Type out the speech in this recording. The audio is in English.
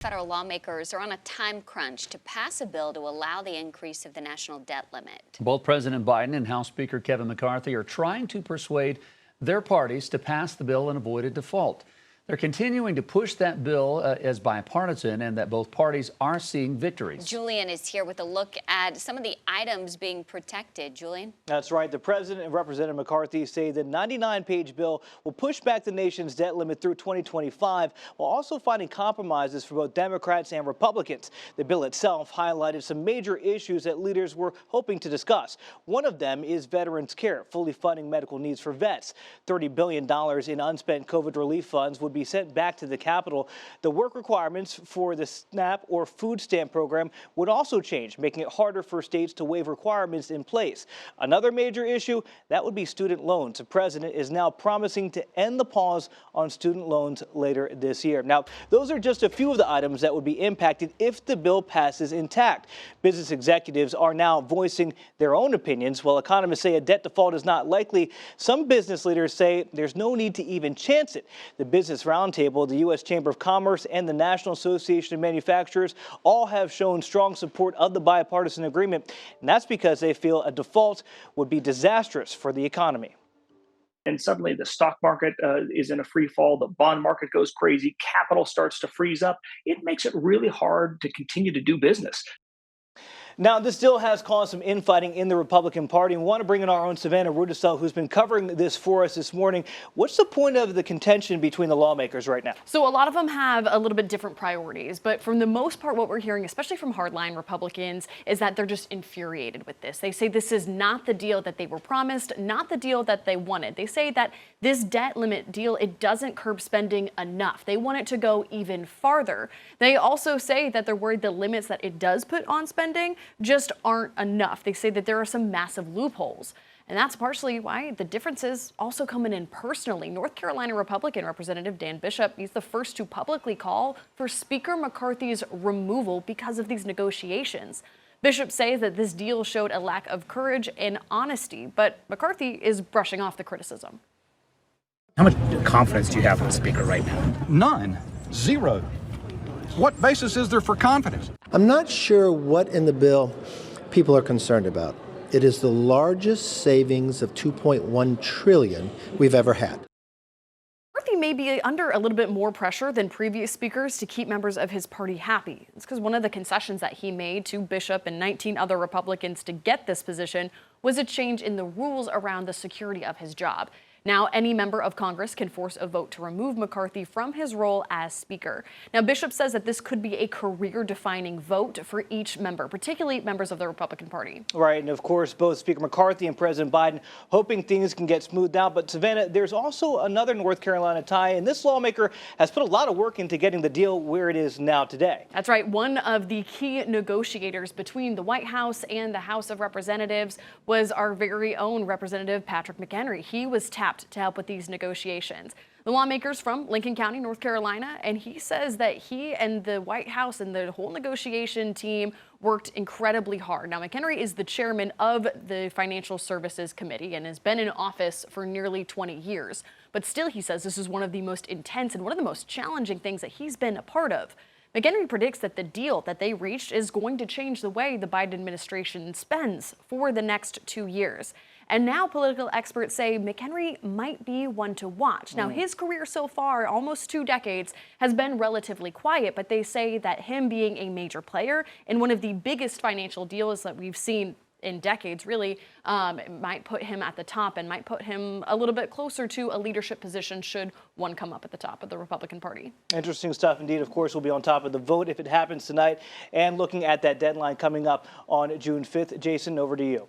Federal lawmakers are on a time crunch to pass a bill to allow the increase of the national debt limit. Both President Biden and House Speaker Kevin McCarthy are trying to persuade their parties to pass the bill and avoid a default. They're continuing to push that bill as bipartisan, and that both parties are seeing victories. Julian is here with a look at some of the items being protected. Julian? That's right. The president and Representative McCarthy say the 99-page bill will push back the nation's debt limit through 2025, while also finding compromises for both Democrats and Republicans. The bill itself highlighted some major issues that leaders were hoping to discuss. One of them is veterans' care, fully funding medical needs for vets. $30 billion in unspent COVID relief funds would be sent back to the Capitol. The work requirements for the SNAP or food stamp program would also change, making it harder for states to waive requirements in place. Another major issue, that would be student loans. The president is now promising to end the pause on student loans later this year. Now, those are just a few of the items that would be impacted if the bill passes intact. Business executives are now voicing their own opinions. While economists say a debt default is not likely, some business leaders say there's no need to even chance it. The Business Roundtable, the U.S. Chamber of Commerce, and the National Association of Manufacturers all have shown strong support of the bipartisan agreement, and that's because they feel a default would be disastrous for the economy. And suddenly the stock market is in a free fall, the bond market goes crazy, capital starts to freeze up. It makes it really hard to continue to do business. Now, this still has caused some infighting in the Republican Party. We want to bring in our own Savannah Rudisill, who's been covering this for us this morning. What's the point of the contention between the lawmakers right now? So a lot of them have a little bit different priorities, but for the most part, what we're hearing, especially from hardline Republicans, is that they're just infuriated with this. They say this is not the deal that they were promised, not the deal that they wanted. They say that this debt limit deal, it doesn't curb spending enough. They want it to go even farther. They also say that they're worried the limits that it does put on spending just aren't enough. They say that there are some massive loopholes. And that's partially why the differences also coming in personally. North Carolina Republican Representative Dan Bishop, he's the first to publicly call for Speaker McCarthy's removal because of these negotiations. Bishop says that this deal showed a lack of courage and honesty, but McCarthy is brushing off the criticism. How much confidence do you have in the Speaker right now? None. Zero. What basis is there for confidence? I'm not sure what in the bill people are concerned about. It is the largest savings of $2.1 trillion we've ever had. McCarthy may be under a little bit more pressure than previous speakers to keep members of his party happy. It's because one of the concessions that he made to Bishop and 19 other Republicans to get this position was a change in the rules around the security of his job. Now, any member of Congress can force a vote to remove McCarthy from his role as Speaker. Now, Bishop says that this could be a career-defining vote for each member, particularly members of the Republican Party. Right, and of course, both Speaker McCarthy and President Biden hoping things can get smoothed out. But Savannah, there's also another North Carolina tie, and this lawmaker has put a lot of work into getting the deal where it is now today. That's right. One of the key negotiators between the White House and the House of Representatives was our very own Representative Patrick McHenry. He was tapped to help with these negotiations. The lawmakers from Lincoln County, North Carolina, and he says that he and the White House and the whole negotiation team worked incredibly hard. Now, McHenry is the chairman of the Financial Services Committee and has been in office for nearly 20 years. But still, he says this is one of the most intense and one of the most challenging things that he's been a part of. McHenry predicts that the deal that they reached is going to change the way the Biden administration spends for the next 2 years. And now political experts say McHenry might be one to watch. Now, his career so far, almost 2 decades, has been relatively quiet, but they say that him being a major player in one of the biggest financial deals that we've seen in decades, really, might put him at the top and might put him a little bit closer to a leadership position should one come up at the top of the Republican Party. Interesting stuff indeed. Of course, we'll be on top of the vote if it happens tonight and looking at that deadline coming up on June 5th. Jason, over to you.